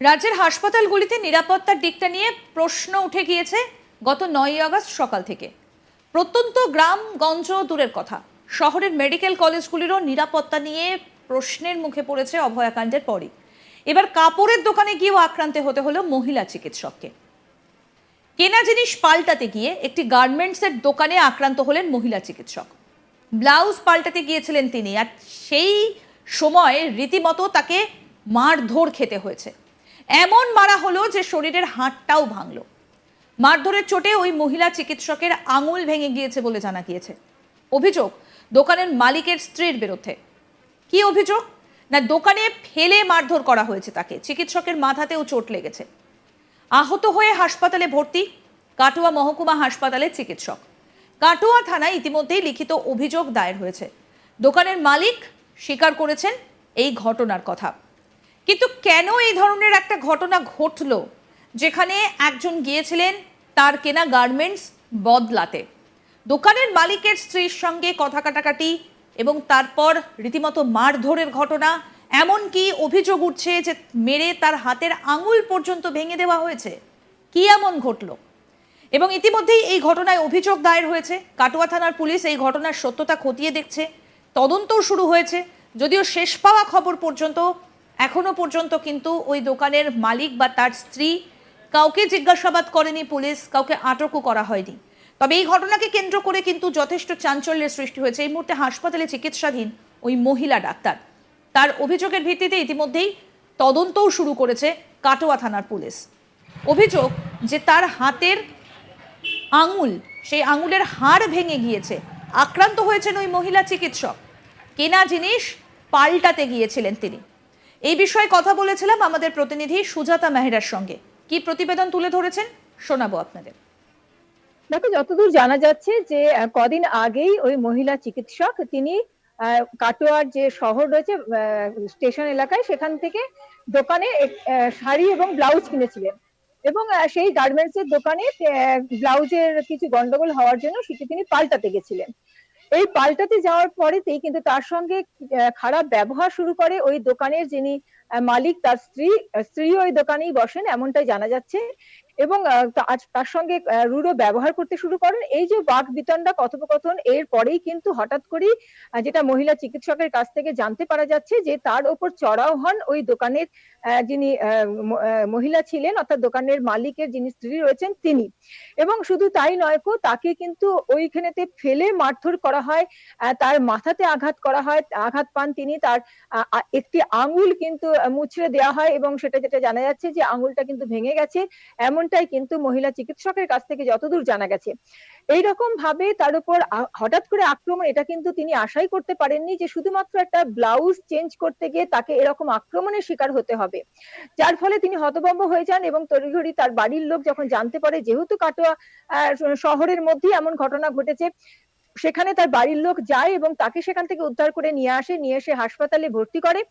রাজ্যের হাসপাতালগুলিতে নিরাপত্তার দিকটা নিয়ে প্রশ্ন উঠে গিয়েছে গত 9ই আগস্ট সকাল থেকে। প্রত্যন্ত গ্রামগঞ্জ দূরের কথা, শহরের মেডিকেল কলেজগুলিরও নিরাপত্তা নিয়ে প্রশ্নের মুখে পড়েছে অভয়াকাণ্ডের পরই। এবার কাপড়ের দোকানে গিয়েও আক্রান্ত হতে হলো মহিলা চিকিৎসককে। কেনা জিনিস পাল্টাতে গিয়ে একটি গার্মেন্টসের দোকানে আক্রান্ত হলেন মহিলা চিকিৎসক। ব্লাউজ পাল্টাতে গিয়েছিলেন তিনি, আর সেই সময় রীতিমতো তাকে মারধর খেতে হয়েছে। এমন মারা হলো যে শরীরের হাড়টাও ভাঙলো। মারধরের চোটে ওই মহিলা চিকিৎসকের আঙুল ভেঙে গিয়েছে বলে জানা গিয়েছে। অভিযোগ দোকানের মালিকের স্ত্রীর বিরুদ্ধে। কি অভিযোগ? না, দোকানে ফেলে মারধর করা হয়েছে তাকে। চিকিৎসকের মাথাতেও চোট লেগেছে। আহত হয়ে হাসপাতালে ভর্তি কাটোয়া মহকুমা হাসপাতালের চিকিৎসক। কাটোয়া থানায় ইতিমধ্যেই লিখিত অভিযোগ দায়ের হয়েছে। দোকানের মালিক স্বীকার করেছেন এই ঘটনার কথা। কিন্তু কেন এই ধরনের একটা ঘটনা ঘটলো, যেখানে একজন গিয়েছিলেন তার কেনা গার্মেন্টস বদলাতে, দোকানের মালিকের স্ত্রীর সঙ্গে কথা কাটাকাটি এবং তারপর রীতিমতো মারধরের ঘটনা, এমনকি অভিযোগ উঠছে যে মেরে তার হাতের আঙুল পর্যন্ত ভেঙে দেওয়া হয়েছে। কি এমন ঘটলো? এবং ইতিমধ্যেই এই ঘটনায় অভিযোগ দায়ের হয়েছে। কাটোয়া থানার পুলিশ এই ঘটনার সত্যতা খতিয়ে দেখছে, তদন্তও শুরু হয়েছে। যদিও শেষ পাওয়া খবর পর্যন্ত এখনো পর্যন্ত কিন্তু ওই দোকানের মালিক বা তার স্ত্রী কাউকে জিজ্ঞাসাবাদ করেনি পুলিশ, কাউকে আটকও করা হয়নি। তবে এই ঘটনাকে কেন্দ্র করে কিন্তু যথেষ্ট চাঞ্চল্যের সৃষ্টি হয়েছে। এই মুহূর্তে হাসপাতালে চিকিৎসাধীন ওই মহিলা ডাক্তার। তার অভিযোগের ভিত্তিতে ইতিমধ্যেই তদন্তও শুরু করেছে কাটোয়া থানার পুলিশ। অভিযোগ যে তার হাতের আঙুল, সেই আঙুলের হাড় ভেঙে গিয়েছে। আক্রান্ত হয়েছেন ওই মহিলা চিকিৎসক। কেনা জিনিস পাল্টাতে গিয়েছিলেন তিনি। এই বিষয়ে কথা বলেছিলাম আমাদের প্রতিনিধি সুজাতা মেহরার সঙ্গে। কি প্রতিবেদন তুলে ধরেছেন শোনাবো আপনাদের। দেখো, যতদূর জানা যাচ্ছে যে কদিন আগেই ওই মহিলা চিকিৎসক তিনি কাটোয়ার যে শহর রয়েছে স্টেশন এলাকায়, সেখান থেকে দোকানে শাড়ি এবং ব্লাউজ কিনেছিলেন এবং সেই গার্মেন্টস এর দোকানে ব্লাউজের কিছু গন্ডগোল হওয়ার জন্য সেটি তিনি পাল্টাতে গেছিলেন। এই পাল্টাতে যাওয়ার পরেতেই কিন্তু তার সঙ্গে খারাপ ব্যবহার শুরু করে ওই দোকানের যিনি মালিক, তার স্ত্রী ওই দোকানেই বসেন এমনটাই জানা যাচ্ছে। এবং তার সঙ্গে রূঢ় ব্যবহার করতে শুরু করেন। এই যে বাকবিতণ্ডা কথোপকথন, এর পরেই কিন্তু হঠাৎ করেই যেটা মহিলা চিকিৎসকের কাছ থেকে জানতে পারা যাচ্ছে যে তার ওপর চড়াও হন ওই দোকানের যিনি মহিলা ছিলেন, অর্থাৎ দোকানের মালিকের যিনি স্ত্রী রয়েছেন তিনি। এবং শুধু তাই নয়, তাকে কিন্তু ওইখানেতে ফেলে মারধর করা হয়, তার মাথাতে আঘাত করা হয়, আঘাত পান তিনি। তার একটি আঙুল কিন্তু মুচড়ে দেওয়া হয় এবং সেটা যেটা জানা যাচ্ছে যে আঙুলটা কিন্তু ভেঙে গেছে, এমনটাই কিন্তু মহিলা চিকিৎসকের কাছ থেকে যতদূর জানা গেছে। এইরকম ভাবে তার উপর হঠাৎ করে আক্রমণ, এটা কিন্তু তিনি আশাই করতে পারেননি যে শুধুমাত্র একটা ব্লাউজ চেঞ্জ করতে গিয়ে তাকে এরকম আক্রমণের শিকার হতে হবে। যার ফলে তিনি হতভম্ব হয়ে যান এবং তড়িঘড়ি তার বাড়ির লোক যখন জানতে পারে, যেহেতু কাটোয়া শহরের মধ্যেই এমন ঘটনা ঘটেছে, সেখানে তার বাড়ির লোক যায় এবং তাকে সেখান থেকে উদ্ধার করে নিয়ে এসে হাসপাতালে ভর্তি করে।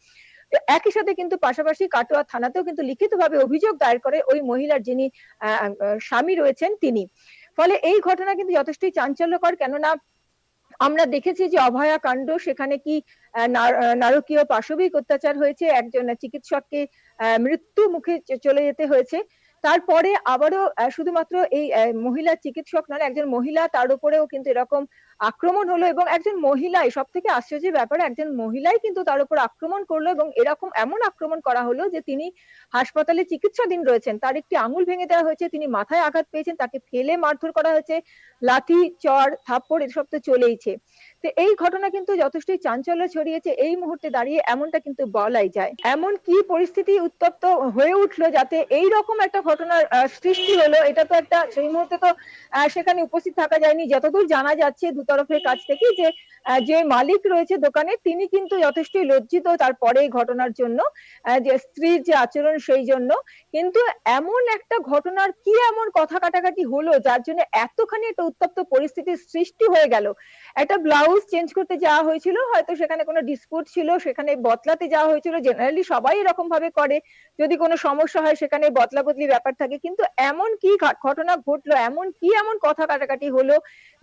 একই সাথে কিন্তু পাশাপাশি কাটোয়া থানাতেও কিন্তু লিখিতভাবে অভিযোগ দায়ের করে ওই মহিলার যিনি স্বামী রয়েছেন তিনি। ফলে এই ঘটনা কিন্তু যথেষ্টই চাঞ্চল্যকর, কেননা আমরা দেখেছি যে অভয়া কাণ্ড, সেখানে কি নারকীয় পাশবিক অত্যাচার হয়েছে, একজন চিকিৎসককে মৃত্যু মুখে চলে যেতে হয়েছে। তারপরে আবারও শুধুমাত্র এই মহিলা চিকিৎসক নয়, একজন মহিলা তার উপরেও কিন্তু এরকম আক্রমণ হলো এবং একজন মহিলাই, সব থেকে আশ্চর্যের ব্যাপার, একজন মহিলাই কিন্তু তার উপর আক্রমণ করলো এবং এমন আক্রমণ করা হলো যে তিনি হাসপাতালে চিকিৎসাধীন রয়েছেন, তার একটি আঙুল ভেঙে দেওয়া হয়েছে, তিনি মাথায় আঘাত পেয়েছেন, তাকে ফেলে মারধর করা হয়েছে, লাঠি চড় থাপ্পড় এসব তো চলেইছে। তো এই ঘটনা কিন্তু যথেষ্টই চাঞ্চল্য ছড়িয়েছে এই মুহূর্তে দাঁড়িয়ে, এমনটা কিন্তু বলাই যায়। এমন কি পরিস্থিতি উত্তপ্ত হয়ে উঠলো যাতে এই রকম একটা ঘটনার সৃষ্টি হলো, এটা তো একটা, সেই মুহূর্তে তো সেখানে উপস্থিত থাকা যায়নি। যতদূর জানা যাচ্ছে দুতরফের কাছ থেকে যে মালিক রয়েছে দোকানে, তিনি কিন্তু যথেষ্টই লজ্জিত তারপরে এই ঘটনার জন্য, যে স্ত্রীর যে আচরণ সেই জন্য। কিন্তু এমন একটা ঘটনার কি এমন কথা কাটাকাটি হলো যার জন্য এতখানি একটা উত্তপ্ত পরিস্থিতির সৃষ্টি হয়ে গেল? একটা ব্লাউজ চেঞ্জ করতে যাওয়া হয়েছিল, হয়তো সেখানে কোনো ডিসপুট ছিল, সেখানে বদলাতে যাওয়া হয়েছিল। জেনারেলি সবাই এরকম ভাবে করে, যদি কোনো সমস্যা হয় সেখানে বদলা বদলি ব্যাপার থাকে। কিন্তু এমন কি ঘটনা ঘটলো, এমন কথা কাটাকাটি হলো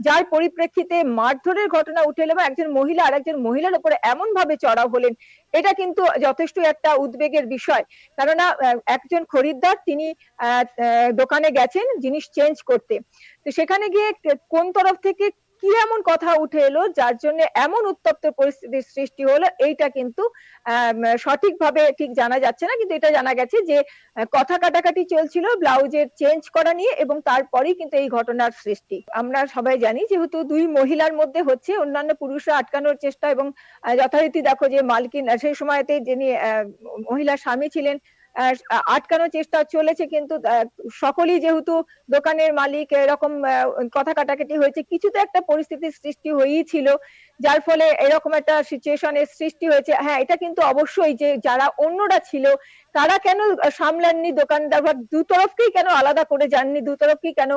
যার পরিপ্রেক্ষিতে মারধরের ঘটনা উঠে এলো বা একজন মহিলা আর একজন মহিলার উপরে এমন ভাবে চড়াও হলেন, এটা কিন্তু যথেষ্ট একটা উদ্বেগের বিষয়। কেননা একজন খরিদ্দার তিনি দোকানে গেছেন জিনিস চেঞ্জ করতে, তো সেখানে গিয়ে কোন তরফ থেকে কি এমন কথা উঠে এলো যার জন্য এমন উত্তপ্ত পরিস্থিতির সৃষ্টি হলো, এইটা কিন্তু সঠিকভাবে ঠিক জানা যাচ্ছে না। কিন্তু এটা জানা গেছে যে কথা কাটাকাটি চলছিল ব্লাউজের চেঞ্জ করা নিয়ে এবং তারপরেই কিন্তু এই ঘটনার সৃষ্টি। আমরা সবাই জানি যেহেতু দুই মহিলার মধ্যে হচ্ছে, অন্যান্য পুরুষরা আটকানোর চেষ্টা এবং যথারীতি দেখো যে মালকিন সেই সময়তে যিনি মহিলার স্বামী ছিলেন আটকানোর চেষ্টা চলেছে, কিন্তু সকলেই যেহেতু দোকানের মালিক, এরকম কথা কাটাকাটি হয়েছে, কিছু তো একটা পরিস্থিতির সৃষ্টি হয়েই ছিল, যার ফলে এরকম একটা সিচুয়েশনের সৃষ্টি হয়েছে। হ্যাঁ, এটা কিন্তু অবশ্যই যে যারা অন্যরা ছিল তারা কেন সামলাননি, দোকানদার বা দুতরফকেই কেন আলাদা করে যাননি, দুতরফকেই কেন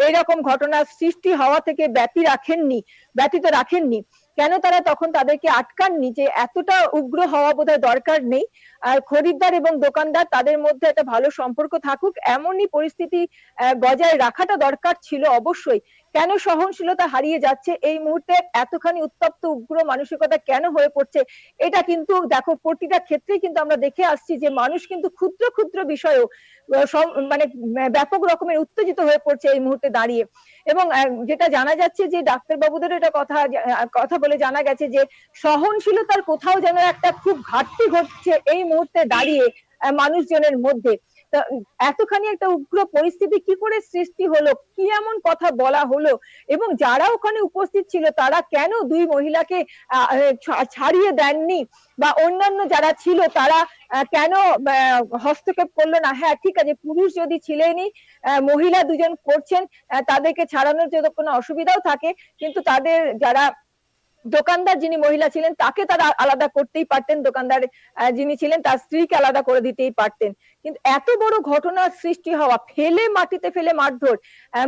এইরকম ঘটনার সৃষ্টি হওয়া থেকে ব্যতীত রাখেননি, কেন তারা তখন তাদেরকে আটকাননি যে এতটা উগ্র হওয়া বোধহয় দরকার নেই, আর খরিদ্দার এবং দোকানদার তাদের মধ্যে একটা ভালো সম্পর্ক থাকুক এমনই পরিস্থিতি বজায় রাখাটা দরকার ছিল অবশ্যই। কেন সহনশীলতা হারিয়ে যাচ্ছে এই মুহূর্তে, এতখানি উত্তপ্ত উগ্র মানসিকতা কেন হয়ে পড়ছে, এটা কিন্তু দেখো প্রতিটা ক্ষেত্রেই কিন্তু আমরা দেখে আসছি যে মানুষ কিন্তু ক্ষুদ্র ক্ষুদ্র বিষয়েও মানে ব্যাপক রকমের উত্তেজিত হয়ে পড়ছে এই মুহূর্তে দাঁড়িয়ে। এবং যেটা জানা যাচ্ছে যে ডাক্তারবাবুদের এটা কথা বলে জানা গেছে যে সহনশীলতার কোথাও যেন একটা খুব ঘাটতি ঘটছে এই মুহূর্তে দাঁড়িয়ে মানুষজনের মধ্যে। এতখানি একটা উগ্র পরিস্থিতি কি করে সৃষ্টি হলো, কি এমন কথা বলা হলো, এবং যারা ওখানে উপস্থিত ছিল তারা কেন দুই মহিলাকে ছাড়িয়ে দেননি, বা অন্যান্য যারা ছিল তারা কেন হস্তক্ষেপ করলো না। হ্যাঁ ঠিক আছে, পুরুষ যদি ছিলেনই, মহিলা দুজন করছেন, তাদেরকে ছাড়ানোর যদি কোনো অসুবিধাও থাকে, কিন্তু তাদের যারা দোকানদার যিনি মহিলা ছিলেন তাকে তারা আলাদা করতেই পারতেন, দোকানদার যিনি ছিলেন তার স্ত্রীকে আলাদা করে দিতেই পারতেন। কিন্তু এত বড় ঘটনার সৃষ্টি হওয়া, মাটিতে ফেলে মারধর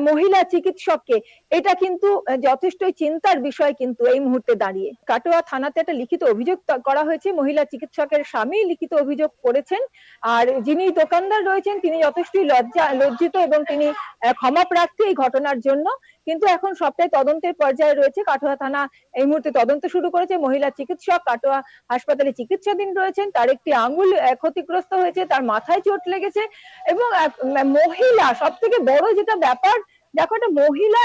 মহিলা চিকিৎসককে, এটা কিন্তু যথেষ্টই চিন্তার বিষয় কিন্তু এই মুহূর্তে দাঁড়িয়ে। কাটোয়া থানাতে একটা লিখিত অভিযোগ করা হয়েছে, মহিলা চিকিৎসকের স্বামী লিখিত অভিযোগ করেছেন, আর যিনি দোকানদার রয়েছেন তিনি যথেষ্টই লজ্জিত এবং তিনি ক্ষমা প্রার্থী এই ঘটনার জন্য। কিন্তু এখন সবটাই তদন্তের পর্যায়ে রয়েছে। কাটোয়া থানা এই মুহূর্তে তদন্ত শুরু করেছে। মহিলা চিকিৎসক কাটোয়া হাসপাতালে চিকিৎসাধীন রয়েছেন, তার একটি আঙুল ক্ষতিগ্রস্ত হয়েছে, তার মাথায় চোট লেগেছে, এবং মহিলা সব থেকে বড় যেটা ব্যাপার, দেখো একটা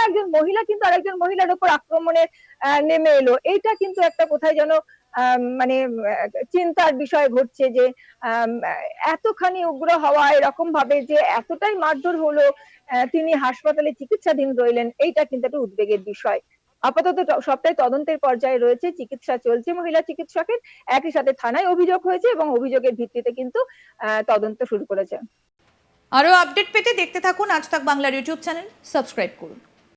একজন মহিলা কিন্তু আরেকজন মহিলার উপর আক্রমণে নেমে এলো, এইটা কিন্তু একটা কোথায় যেন মানে চিন্তার বিষয় ঘটছে যে এতখানি উগ্র হওয়া, এরকম ভাবে যে এতটাই মারধর হলো, তিনি হাসপাতালে চিকিৎসাধীন রইলেন, এইটা কিন্তু একটা উদ্বেগের বিষয়। আপাতত সবটাই তদন্তের পর্যায়ে রয়েছে, চিকিৎসা চলছে মহিলা চিকিৎসকের, একই সাথে থানায় অভিযোগ হয়েছে এবং অভিযোগের ভিত্তিতে কিন্তু তদন্ত শুরু করেছে। আরো আপডেট পেতে দেখতে থাকুন আজ তাক বাংলার ইউটিউব চ্যানেল, সাবস্ক্রাইব করুন।